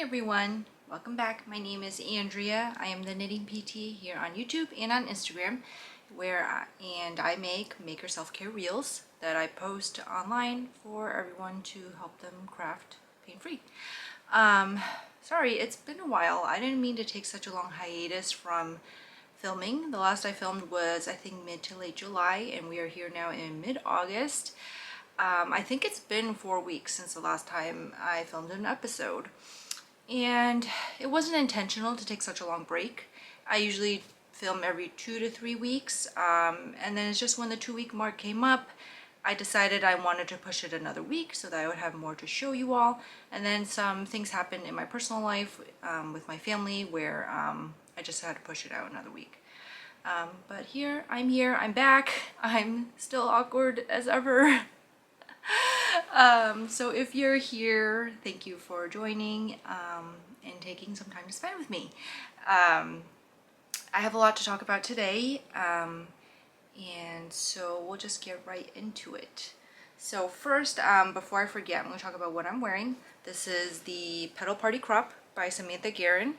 everyone, welcome back. My name is Andrea. I am the Knitting PT here on YouTube and on Instagram, and I make maker self-care reels that I post online for everyone to help them craft pain-free. Sorry, it's been a while. I didn't mean to take such a long hiatus from filming. The last I filmed was, I think, mid to late July, and we are here now in mid-August. I think it's been 4 weeks since the last time I filmed an episode. And it wasn't intentional to take such a long break. I usually film every 2 to 3 weeks, and then it's just when the 2-week mark came up, I decided I wanted to push it another week so that I would have more to show you all. And then some things happened in my personal life with my family where I just had to push it out another week. But I'm back. I'm still awkward as ever. So if you're here, thank you for joining and taking some time to spend with me. I have a lot to talk about today, and so we'll just get right into it. So first, before I forget, I'm going to talk about what I'm wearing. This is the Petal Party Crop by Samantha Guerin,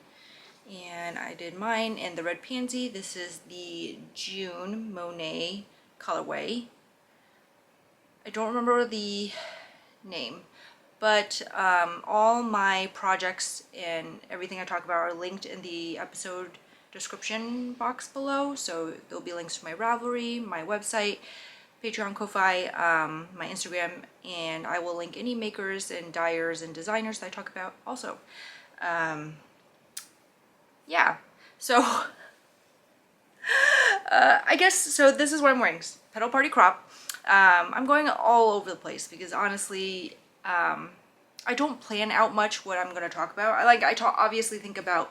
and I did mine in the red pansy. This is the June Monet colorway. I don't remember the name, but all my projects and everything I talk about are linked in the episode description box below. So there'll be links to my Ravelry, my website, Patreon, Ko-Fi, my Instagram, and I will link any makers and dyers and designers that I talk about also. Yeah, so I guess, so this is what I'm wearing, Petal Party Crop. I'm going all over the place because honestly, I don't plan out much what I'm going to talk about. Obviously think about,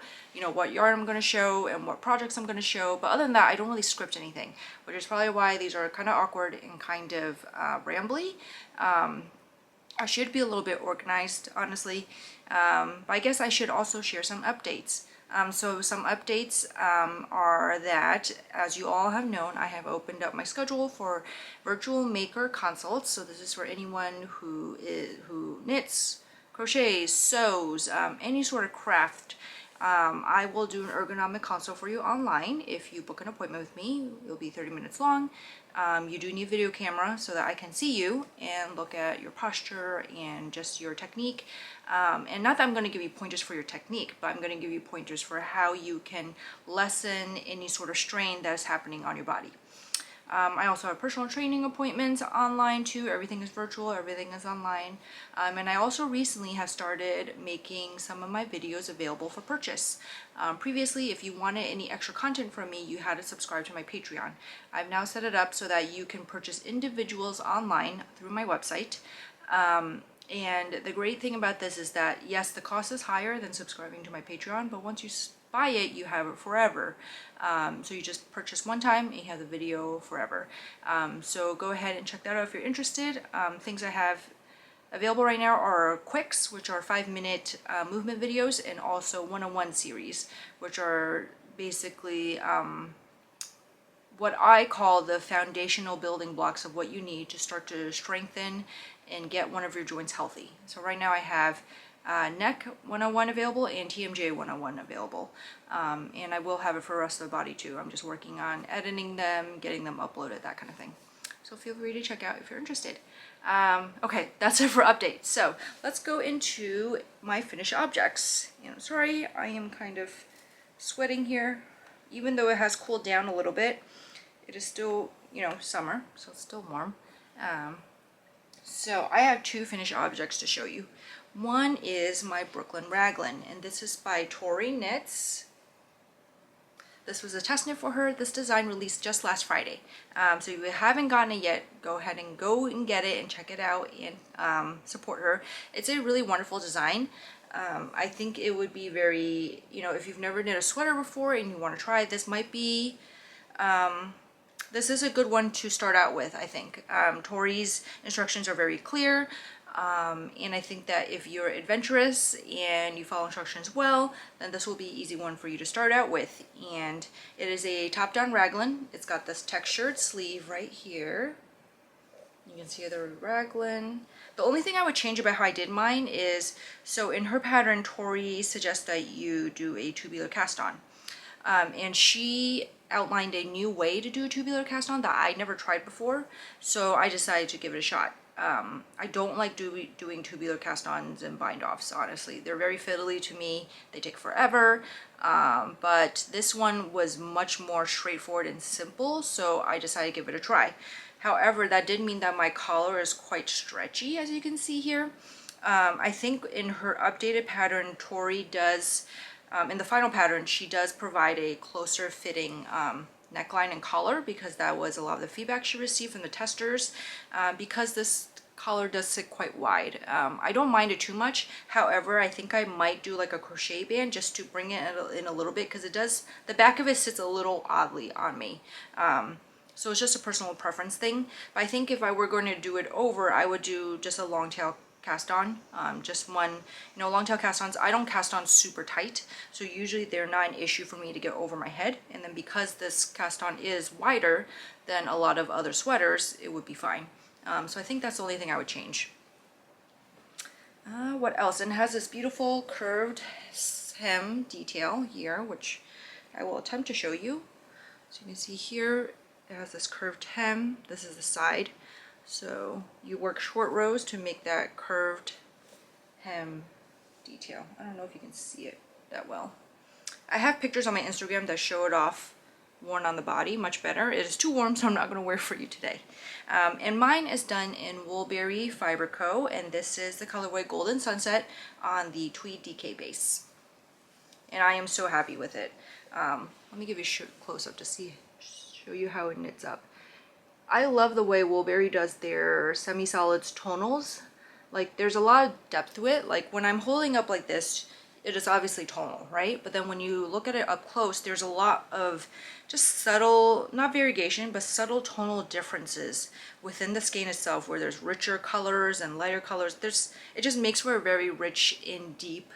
what yarn I'm going to show and what projects I'm going to show, but other than that, I don't really script anything, which is probably why these are kind of awkward and kind of rambly. I should be a little bit organized, honestly, but I guess I should also share some updates. So some updates are that, as you all have known, I have opened up my schedule for virtual maker consults. So this is for anyone who knits, crochets, sews, any sort of craft. I will do an ergonomic consult for you online. If you book an appointment with me, it'll be 30 minutes long. You do need video camera so that I can see you and look at your posture and just your technique. And not that I'm going to give you pointers for your technique, but I'm going to give you pointers for how you can lessen any sort of strain that is happening on your body. I also have personal training appointments online too. Everything is virtual, everything is online. And I also recently have started making some of my videos available for purchase. Previously, if you wanted any extra content from me, you had to subscribe to my Patreon. I've now set it up so that you can purchase individuals online through my website. And the great thing about this is that, yes, the cost is higher than subscribing to my Patreon, but once you buy it, you have it forever. So you just purchase one time and you have the video forever. So go ahead and check that out if you're interested. Things I have available right now are quicks, which are 5-minute movement videos, and also one-on-one series, which are basically what I call the foundational building blocks of what you need to start to strengthen and get one of your joints healthy. So right now I have neck 101 available and TMJ 101 available, and I will have it for the rest of the body too. I'm just working on editing them, getting them uploaded, that kind of thing. So feel free to check out if you're interested. Okay, that's it for updates. So let's go into my finished objects. Sorry, I am kind of sweating here. Even though it has cooled down a little bit, it is still, summer, so it's still warm. So I have 2 finished objects to show you. One is my Brooklyn raglan, and this is by TheKnittingPT. This was a test knit for her. This design released just last Friday. So if you haven't gotten it yet, go ahead and get it and check it out and support her. It's a really wonderful design. I think it would be very, if you've never knit a sweater before and you want to try it, this might be, this is a good one to start out with, I think. Tori's instructions are very clear. And I think that if you're adventurous and you follow instructions well, then this will be an easy one for you to start out with. And it is a top-down raglan. It's got this textured sleeve right here. You can see the raglan. The only thing I would change about how I did mine is, so in her pattern, Tori suggests that you do a tubular cast on. And she outlined a new way to do a tubular cast on that I never tried before, so I decided to give it a shot. I don't like doing tubular cast ons and bind offs, honestly. They're very fiddly to me, they take forever, but this one was much more straightforward and simple, so I decided to give it a try. However, that did mean that my collar is quite stretchy, as you can see here. I think in her updated pattern, Tori does, in the final pattern, she does provide a closer fitting neckline and collar, because that was a lot of the feedback she received from the testers, because this collar does sit quite wide. I don't mind it too much. However, I think I might do like a crochet band just to bring it in a little bit, because it does, the back of it sits a little oddly on me. So it's just a personal preference thing. But I think if I were going to do it over, I would do just a long tail cast on, just one, long tail cast ons. I don't cast on super tight, so usually they're not an issue for me to get over my head. And then because this cast on is wider than a lot of other sweaters, it would be fine. So I think that's the only thing I would change. What else? And it has this beautiful curved hem detail here, which I will attempt to show you. So you can see here, it has this curved hem. This is the side. So you work short rows to make that curved hem detail. I don't know if you can see it that well. I have pictures on my Instagram that show it off worn on the body much better. It is too warm, so I'm not going to wear it for you today. And mine is done in Woolberry Fiber Co. And this is the colorway Golden Sunset on the Tweed DK base. And I am so happy with it. Let me give you a close up to show you how it knits up. I love the way Woolberry does their semi-solids tonals. Like, there's a lot of depth to it. Like, when I'm holding up like this, it is obviously tonal, right? But then when you look at it up close, there's a lot of just subtle, not variegation, but subtle tonal differences within the skein itself, where there's richer colors and lighter colors. It just makes for a very rich and deep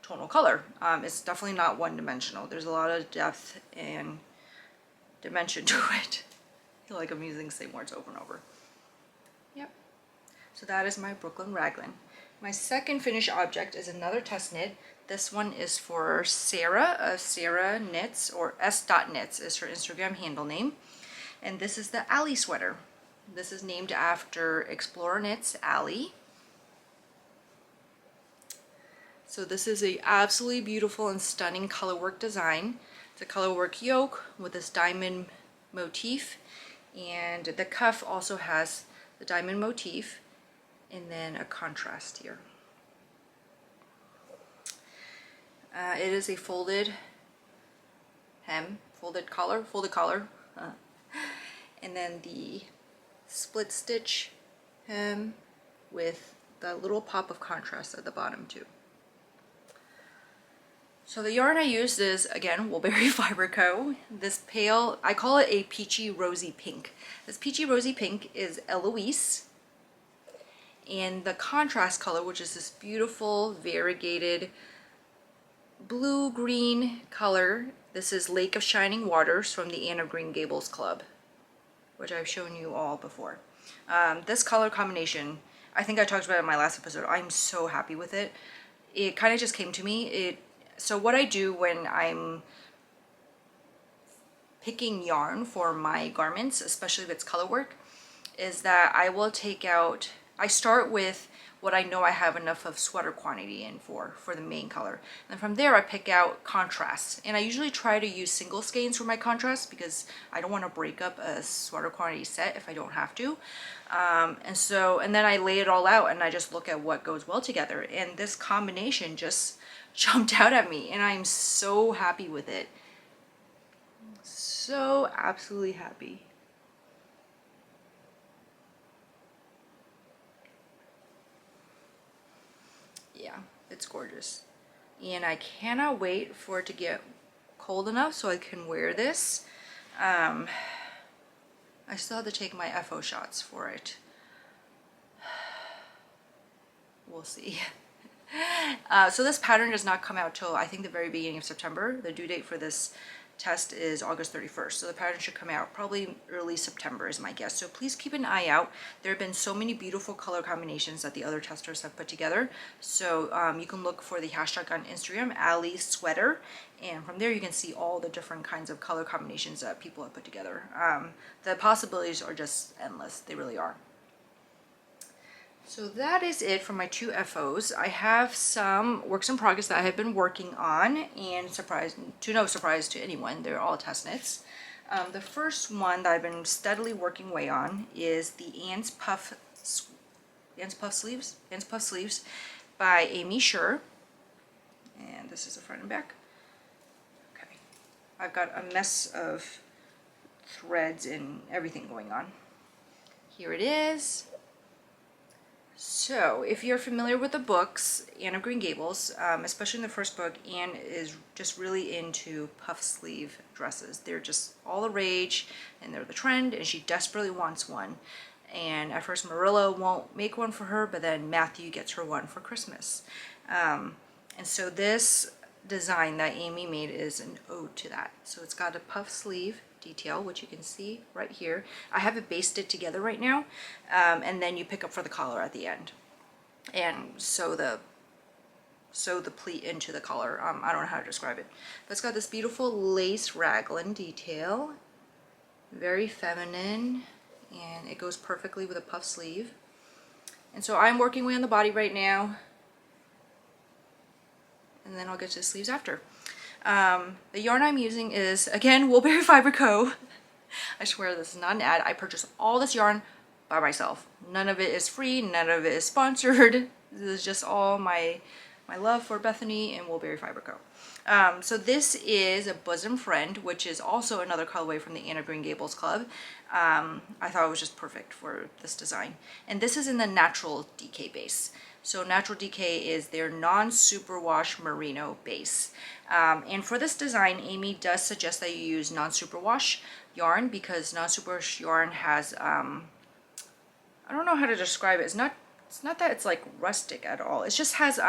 tonal color. It's definitely not one-dimensional. There's a lot of depth and dimension to it. I feel like I'm using the same words over and over. Yep. So that is my Brooklyn raglan. My second finished object is another test knit. This one is for Sarah of Sarah Knits, or s.knits is her Instagram handle name. And this is the Allie sweater. This is named after Explorer Knits Allie. So this is a absolutely beautiful and stunning colorwork design. It's a colorwork yoke with this diamond motif. And the cuff also has the diamond motif and then a contrast here. It is a folded hem, folded collar, and then the split stitch hem with the little pop of contrast at the bottom too. So the yarn I used is, again, Woolberry Fiber Co. This pale, I call it a peachy rosy pink. This peachy rosy pink is Eloise. And the contrast color, which is this beautiful variegated blue-green color, this is Lake of Shining Waters from the Anne of Green Gables Club, which I've shown you all before. This color combination, I think I talked about it in my last episode. I'm so happy with it. It kind of just came to me. So what I do when I'm picking yarn for my garments, especially if it's color work, is that I will I start with what I know I have enough of sweater quantity in for the main color. And from there I pick out contrasts. And I usually try to use single skeins for my contrasts because I don't want to break up a sweater quantity set if I don't have to. And then I lay it all out and I just look at what goes well together. And this combination just jumped out at me and I'm so happy with it. So absolutely happy. Yeah, it's gorgeous. And I cannot wait for it to get cold enough so I can wear this. I still have to take my FO shots for it. We'll see. So this pattern does not come out till I think the very beginning of September. The due date for this test is August 31st, so the pattern should come out probably early September is my guess. So please keep an eye out. There have been so many beautiful color combinations that the other testers have put together. So you can look for the hashtag on Instagram, Ali Sweater, and from there you can see all the different kinds of color combinations that people have put together. The possibilities are just endless. They really are. So that is it for my 2 FOs. I have some works in progress that I have been working on, and no surprise to anyone, they're all test knits. The first one that I've been steadily working away on is the Ants Puff Sleeves by Aimee Sher. And this is the front and back. Okay. I've got a mess of threads and everything going on. Here it is. So, if you're familiar with the books, Anne of Green Gables, especially in the first book, Anne is just really into puff sleeve dresses. They're just all the rage, and they're the trend, and she desperately wants one. And at first Marilla won't make one for her, but then Matthew gets her one for Christmas. And so this design that Aimee made is an ode to that. So it's got a puff sleeve detail, which you can see right here. I have it basted together right now, and then you pick up for the collar at the end and sew the pleat into the collar. I don't know how to describe it, but it's got this beautiful lace raglan detail, very feminine, and it goes perfectly with a puff sleeve. And so I'm working away on the body right now, and then I'll get to the sleeves after. The yarn I'm using is, again, Woolberry Fiber Co. I swear this is not an ad. I purchased all this yarn by myself. None of it is free, none of it is sponsored. This is just all my love for Bethany and Woolberry Fiber Co. So this is a Bosom Friend, which is also another colorway from the Anne of Green Gables Club. I thought it was just perfect for this design. And this is in the Natural DK base. So Natural DK is their non-superwash merino base. And for this design, Aimee does suggest that you use non-superwash yarn, because non-superwash yarn has, I don't know how to describe it. It's not that it's like rustic at all. It just has,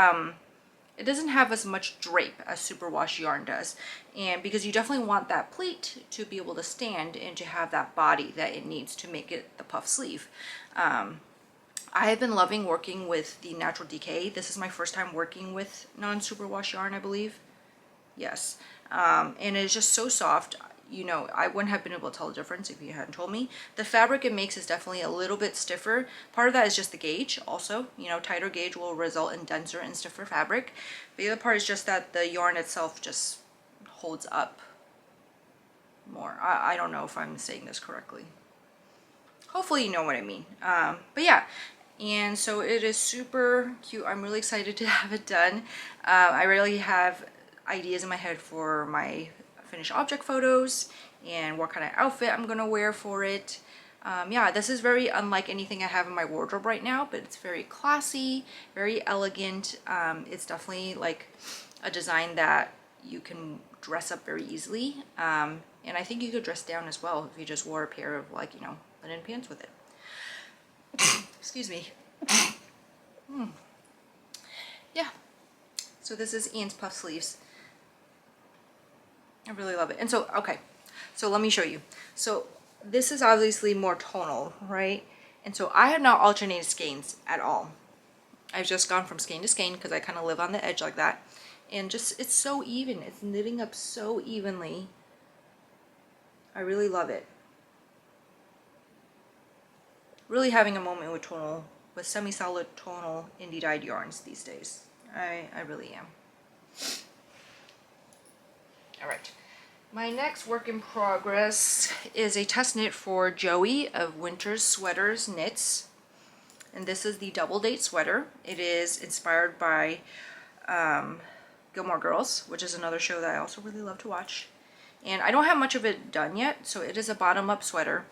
it doesn't have as much drape as superwash yarn does. And because you definitely want that pleat to be able to stand and to have that body that it needs to make it the puff sleeve. I have been loving working with the Natural DK. This is my first time working with non-superwash yarn, I believe. Yes. And it's just so soft. You know, I wouldn't have been able to tell the difference if you hadn't told me. The fabric it makes is definitely a little bit stiffer. Part of that is just the gauge also. You know, tighter gauge will result in denser and stiffer fabric. But the other part is just that the yarn itself just holds up more. I don't know if I'm saying this correctly. Hopefully you know what I mean. But yeah. And so it is super cute. I'm really excited to have it done. I really have ideas in my head for my finished object photos and what kind of outfit I'm gonna wear for it. Yeah, this is very unlike anything I have in my wardrobe right now, but it's very classy, very elegant. It's definitely like a design that you can dress up very easily. And I think you could dress down as well if you just wore a pair of, like, you know, linen pants with it. Excuse me. Yeah. So this is Anne's puff sleeves. I really love it. And so, okay, so let me show you. So this is obviously more tonal, right? And so I have not alternated skeins at all. I've just gone from skein to skein because I kind of live on the edge like that. And just, it's so even. It's knitting up so evenly. I really love it. Really having a moment with semi-solid tonal indie dyed yarns these days. I really am. All right. My next work in progress is a test knit for Joey of Winter's Sweaters Knits. And this is the double date sweater. It is inspired by Gilmore Girls, which is another show that I also really love to watch. And I don't have much of it done yet, so it is a bottom-up sweater.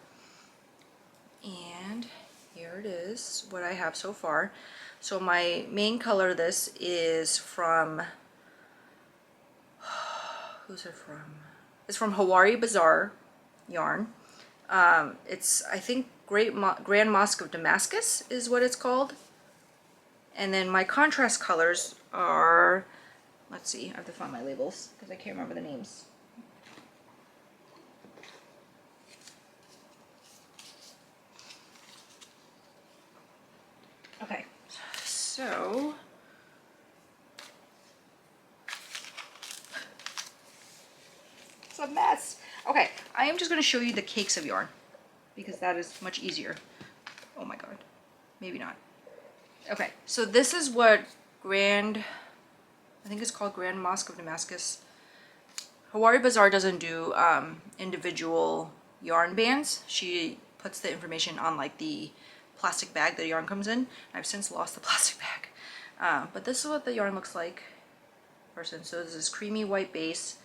And here it is, what I have so far. So my main color of this is from, who's it from? It's from Hawaii Bazaar yarn. It's, I think, Grand Mosque of Damascus is what it's called. And then my contrast colors are, let's see, I have to find my labels because I can't remember the names. a mess. Okay, I am just going to show you the cakes of yarn because that is much easier. Oh my god, maybe not. Okay, so this is what I think it's called Grand Mosque of Damascus. Hawari Bazaar doesn't do individual yarn bands. She puts the information on like the plastic bag that the yarn comes in. I've since lost the plastic bag. But this is what the yarn looks like. So this is creamy white base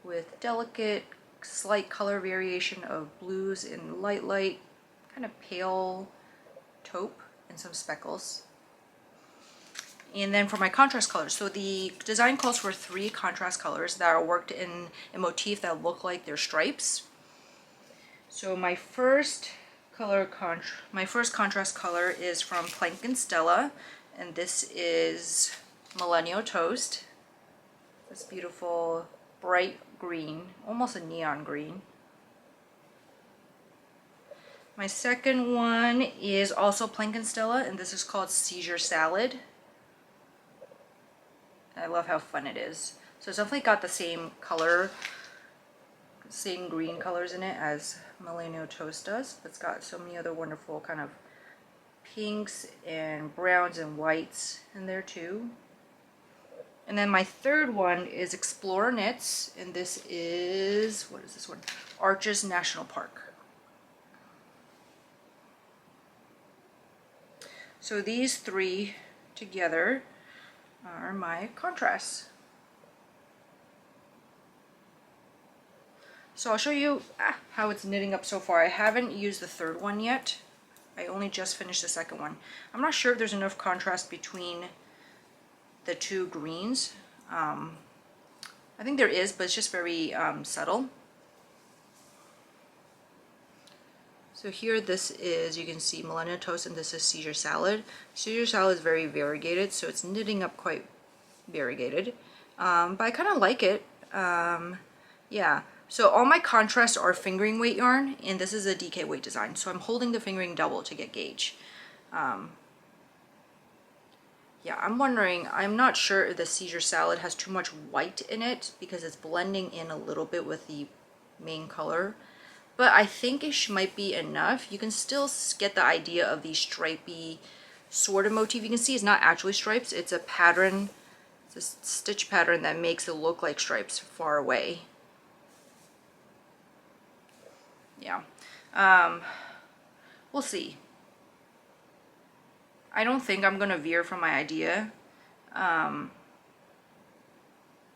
with delicate, slight color variation of blues and light, kind of pale taupe and some speckles. And then for my contrast colors, so the design calls for 3 contrast colors that are worked in a motif that look like they're stripes. So my first contrast color is from Plank and Stella, and this is Millennial Toast. This beautiful bright green, almost a neon green. My second one is also Plank and Stella, and this is called Seizure Salad. I love how fun it is. So it's definitely got the same color, same green colors in it as Millennial Toast does. It's got so many other wonderful kind of pinks and browns and whites in there too. And then my third one is Explorer Knits, and this is, what is this one? Arches National Park. So these 3 together are my contrasts. So I'll show you how it's knitting up so far. I haven't used the third one yet. I only just finished the second one. I'm not sure if there's enough contrast between the 2 greens. I think there is, but it's just very subtle. So here this is, you can see Millennial Toast, and this is Seizure Salad. Seizure Salad is very variegated, so it's knitting up quite variegated. But I kind of like it. Yeah. So all my contrasts are fingering weight yarn, and this is a DK weight design. So I'm holding the fingering double to get gauge. Yeah, I'm wondering, I'm not sure if the Seizure Salad has too much white in it because it's blending in a little bit with the main color. But I think it might be enough. You can still get the idea of the stripy sort of motif. You can see it's not actually stripes. It's a pattern, it's a stitch pattern that makes it look like stripes far away. Yeah. We'll see. I don't think I'm going to veer from my idea.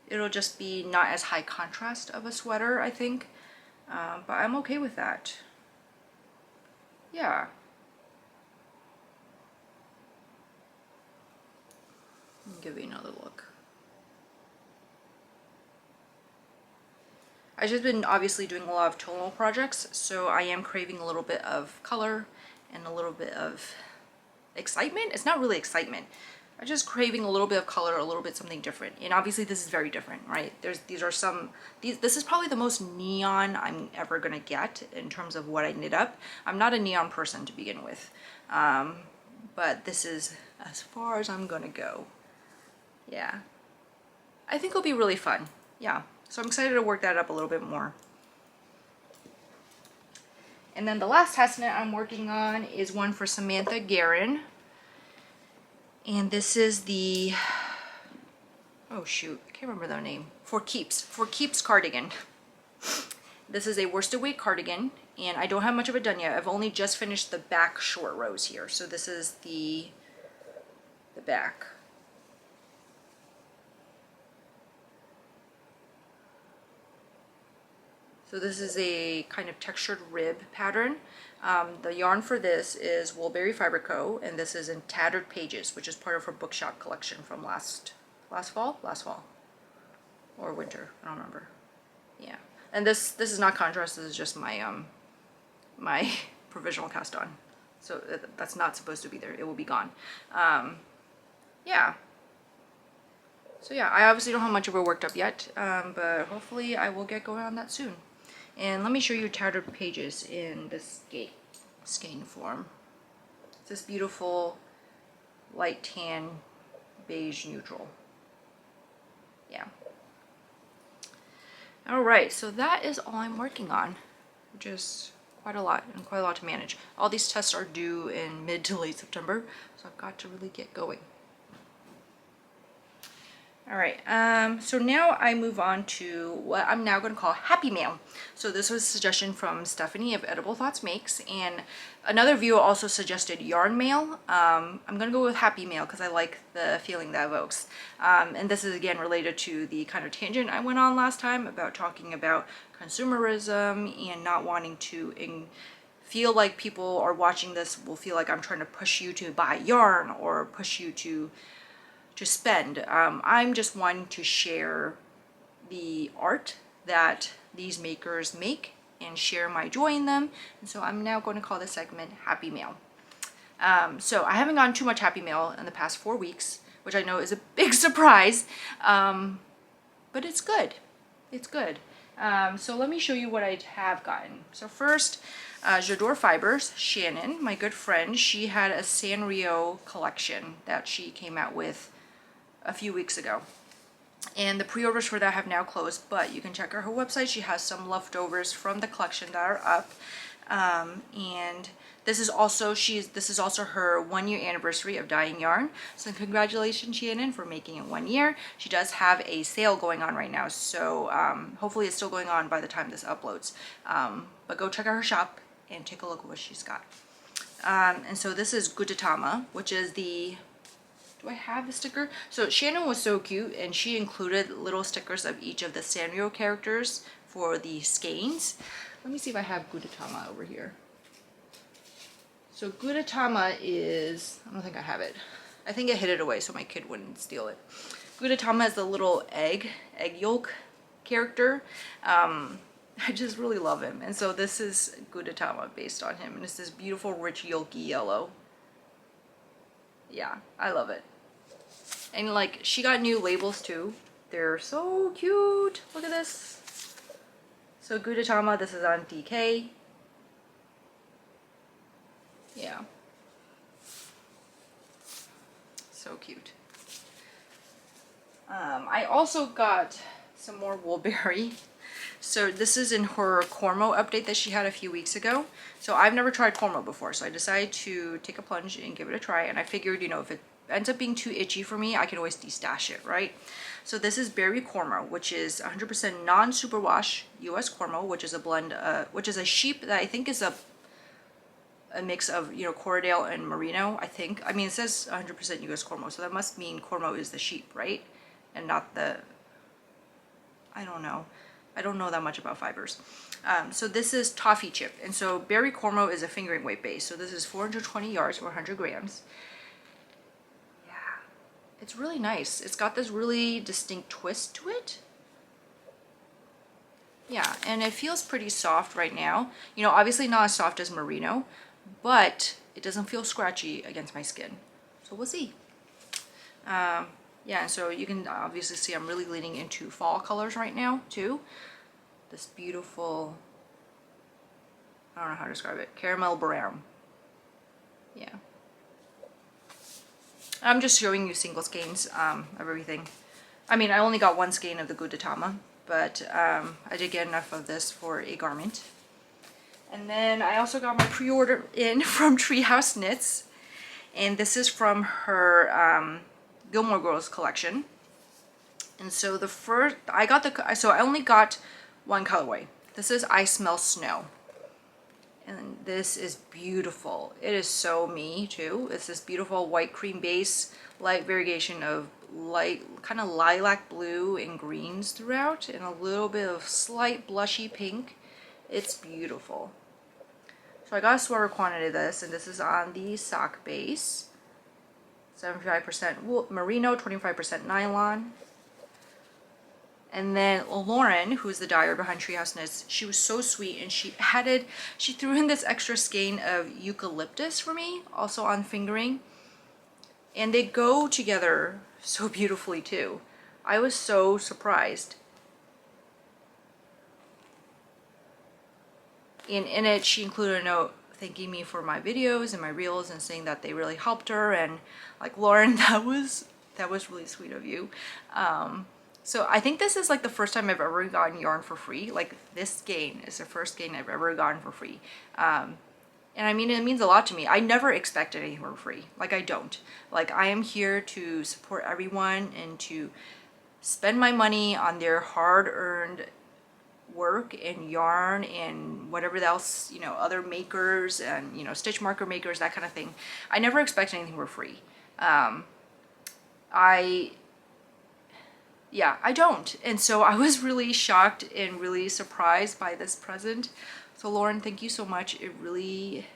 It'll just be not as high contrast of a sweater, I think. But I'm okay with that. Yeah. Let me give you another look. I've just been obviously doing a lot of tonal projects, so I am craving a little bit of color and a little bit of excitement. It's not really excitement. I'm just craving a little bit of color, a little bit something different. And obviously this is very different, right? This is probably the most neon I'm ever gonna get in terms of what I knit up. I'm not a neon person to begin with, but this is as far as I'm gonna go. Yeah, I think it'll be really fun. Yeah, so I'm excited to work that up a little bit more. And then the last test knit I'm working on is one for Samantha Guerin. And this is the, oh shoot, I can't remember their name. For Keeps cardigan. This is a worsted weight cardigan, and I don't have much of it done yet. I've only just finished the back short rows here. So this is the back. So this is a kind of textured rib pattern. The yarn for this is Woolberry Fiber Co., and this is in Tattered Pages, which is part of her bookshop collection from last fall or winter, I don't remember. Yeah, and this is not contrast. This is just my my provisional cast on, so that's not supposed to be there. It will be gone. Yeah. So yeah, I obviously don't have much of it worked up yet, but hopefully I will get going on that soon. And let me show you Tattered Pages in this skein form. It's this beautiful light tan beige neutral. Yeah, All right, so that is all I'm working on, which is quite a lot and quite a lot to manage. All these tests are due in mid to late September, so I've got to really get going. All right, so now I move on to what I'm now going to call Happy Mail. So this was a suggestion from Stephanie of Edible Thoughts Makes, and another viewer also suggested Yarn Mail. I'm going to go with Happy Mail because I like the feeling that evokes. And this is again related to the kind of tangent I went on last time about talking about consumerism and not wanting to feel like people are watching this will feel like I'm trying to push you to buy yarn or push you to spend. I'm just wanting to share the art that these makers make and share my joy in them. And so I'm now going to call this segment Happy Mail. So I haven't gotten too much Happy Mail in the past 4 weeks, which I know is a big surprise, but it's good. It's good. So let me show you what I have gotten. So first, J'adore Fibers, Shannon, my good friend, she had a Sanrio collection that she came out with a few weeks ago, and the pre-orders for that have now closed, but you can check out her website. She has some leftovers from the collection that are up, and this is also her 1 year anniversary of dyeing yarn, so congratulations, Shannon, for making it 1 year. She does have a sale going on right now, so hopefully it's still going on by the time this uploads, but go check out her shop and take a look at what she's got. And so this is Gudetama, which is the, do I have the sticker? So Shannon was so cute, and she included little stickers of each of the Sanrio characters for the skeins. Let me see if I have Gudetama over here. So Gudetama is, I don't think I have it. I think I hid it away so my kid wouldn't steal it. Gudetama is the little egg yolk character. I just really love him. And so this is Gudetama based on him. And it's this beautiful, rich, yolky yellow. Yeah, I love it. And like, she got new labels too. They're so cute. Look at this. So Gudetama, this is on DK. Yeah. So cute. I also got some more Woolberry. So this is in her Cormo update that she had a few weeks ago. So I've never tried Cormo before, so I decided to take a plunge and give it a try. And I figured, you know, if it ends up being too itchy for me, I can always destash it, right? So this is Berry Cormo, which is 100% non-superwash US Cormo, which is a blend, which is a sheep that I think is a mix of, you know, Corriedale and Merino, I think. I mean, it says 100% US Cormo, so that must mean Cormo is the sheep, right? And not the, I don't know. I don't know that much about fibers. So this is Toffee Chip. And so Berry Cormo is a fingering weight base. So this is 420 yards or 100 grams. Yeah, it's really nice. It's got this really distinct twist to it. Yeah, and it feels pretty soft right now. You know, obviously not as soft as Merino, but it doesn't feel scratchy against my skin. So we'll see. Yeah, so you can obviously see I'm really leaning into fall colors right now too. This beautiful, I don't know how to describe it, caramel brown. Yeah. I'm just showing you single skeins of everything. I mean, I only got one skein of the Gudetama, but I did get enough of this for a garment. And then I also got my pre-order in from Treehouse Knits, and this is from her Gilmore Girls collection. And so the first, I only got one colorway. This is I Smell Snow. And this is beautiful. It is so me too. It's this beautiful white cream base, light variegation of light, kind of lilac blue and greens throughout, and a little bit of slight blushy pink. It's beautiful. So I got a smaller quantity of this, and this is on the sock base. 75% wool, merino, 25% nylon. And then Lauren, who's the dyer behind Treehouse Knits, she was so sweet, and she threw in this extra skein of eucalyptus for me, also on fingering. And they go together so beautifully too. I was so surprised. And in it, she included a note thanking me for my videos and my reels and saying that they really helped her. And like, Lauren, that was really sweet of you. So I think this is like the first time I've ever gotten yarn for free. Like this skein is the first skein I've ever gotten for free. And I mean, it means a lot to me. I never expect anything for free. Like I don't. Like I am here to support everyone and to spend my money on their hard-earned work and yarn and whatever else, you know, other makers and, you know, stitch marker makers, that kind of thing. I never expect anything for free. I don't. And so I was really shocked and really surprised by this present. So Lauren, thank you so much. It really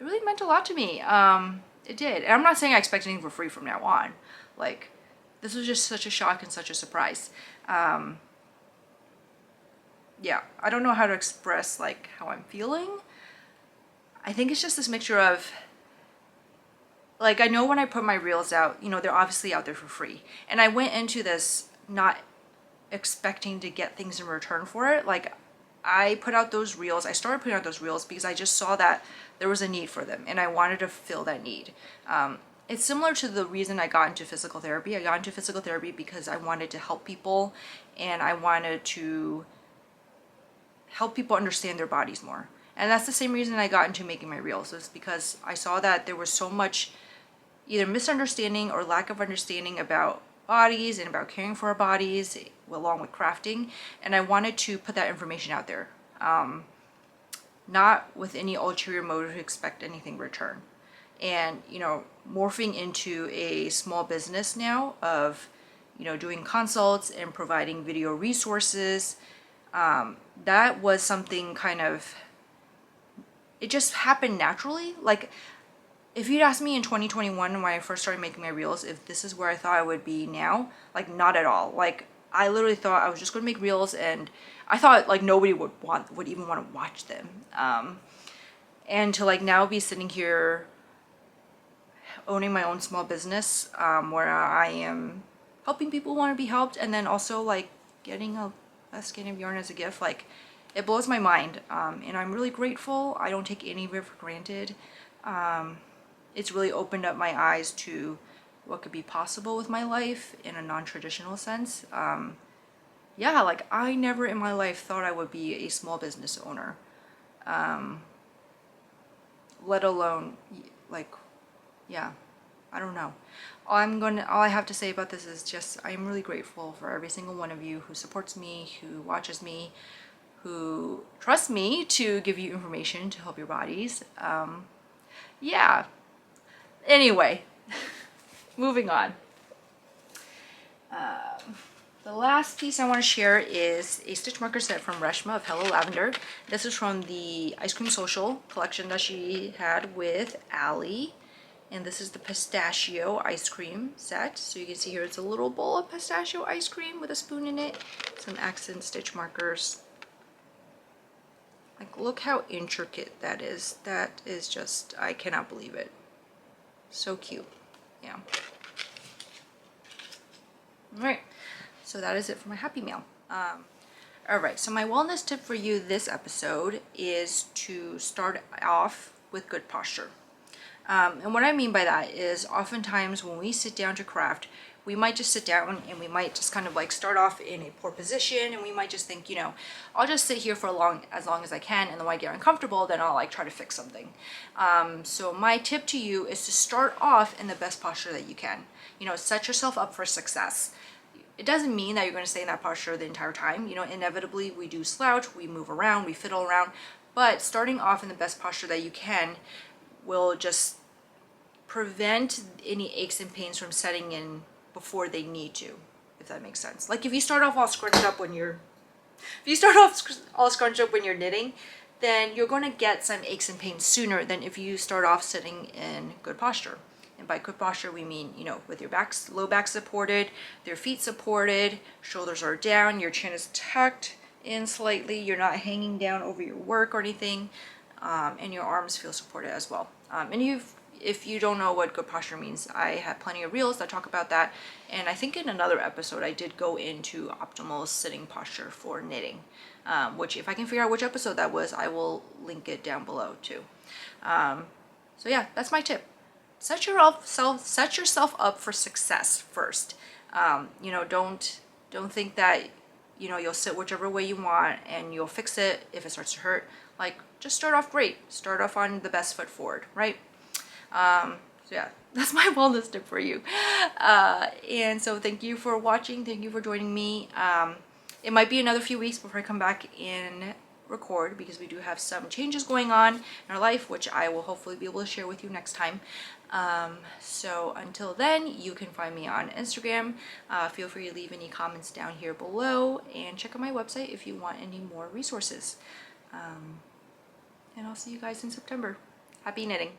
meant a lot to me. It did. And I'm not saying I expect anything for free from now on. Like, this was just such a shock and such a surprise. Yeah, I don't know how to express like how I'm feeling. I think it's just this mixture of, like, I know when I put my reels out, you know, they're obviously out there for free. And I went into this not expecting to get things in return for it. Like, I put out those reels, I started putting out those reels because I just saw that there was a need for them and I wanted to fill that need. It's similar to the reason I got into physical therapy. I got into physical therapy because I wanted to help people and I wanted to help people understand their bodies more. And that's the same reason I got into making my reels, is because I saw that there was so much either misunderstanding or lack of understanding about bodies and about caring for our bodies along with crafting, and I wanted to put that information out there, not with any ulterior motive to expect anything in return. And, you know, morphing into a small business now of, you know, doing consults and providing video resources, that was something kind of, it just happened naturally. Like, if you'd asked me in 2021 when I first started making my reels if this is where I thought I would be now, like, not at all. Like, I literally thought I was just going to make reels and I thought like nobody would even want to watch them. And to like now be sitting here owning my own small business, where I am helping people who want to be helped, and then also like getting a skein of yarn as a gift, like, it blows my mind. And I'm really grateful. I don't take any of it for granted. It's really opened up my eyes to what could be possible with my life in a non-traditional sense. Yeah, like I never in my life thought I would be a small business owner, let alone like, yeah, I don't know. All I have to say about this is just I'm really grateful for every single one of you who supports me, who watches me, who trusts me to give you information to help your bodies. Yeah. Anyway, moving on. The last piece I want to share is a stitch marker set from Reshma of Hello Lavender. This is from the Ice Cream Social collection that she had with Allie. And this is the pistachio ice cream set. So you can see here it's a little bowl of pistachio ice cream with a spoon in it. Some accent stitch markers. Like, look how intricate that is. That is just, I cannot believe it. So cute. Yeah. Alright, so that is it for my Happy Mail. Alright, so my wellness tip for you this episode is to start off with good posture. And what I mean by that is oftentimes when we sit down to craft, we might just sit down and we might just kind of like start off in a poor position, and we might just think, you know, I'll just sit here for as long as I can, and then when I get uncomfortable, then I'll like try to fix something. So my tip to you is to start off in the best posture that you can. You know, set yourself up for success. It doesn't mean that you're going to stay in that posture the entire time. You know, inevitably we do slouch, we move around, we fiddle around, but starting off in the best posture that you can will just prevent any aches and pains from setting in before they need to, if that makes sense. Like if you start off all scrunched up when you're knitting, then you're going to get some aches and pains sooner than if you start off sitting in good posture. And by good posture, we mean, you know, with your low back supported, your feet supported, shoulders are down, your chin is tucked in slightly, you're not hanging down over your work or anything, and your arms feel supported as well. If you don't know what good posture means, I have plenty of reels that talk about that, and I think in another episode I did go into optimal sitting posture for knitting, which if I can figure out which episode that was, I will link it down below too. So yeah, that's my tip. Set yourself up for success first. You know, don't Don't think that, you know, you'll sit whichever way you want and you'll fix it if it starts to hurt. Like, just start off great. Start off on the best foot forward, right? So yeah, that's my wellness tip for you. And so thank you for watching. Thank you for joining me. It might be another few weeks before I come back and record, because we do have some changes going on in our life, which I will hopefully be able to share with you next time. So until then, you can find me on Instagram. Feel free to leave any comments down here below, and check out my website if you want any more resources. And I'll see you guys in September. Happy knitting!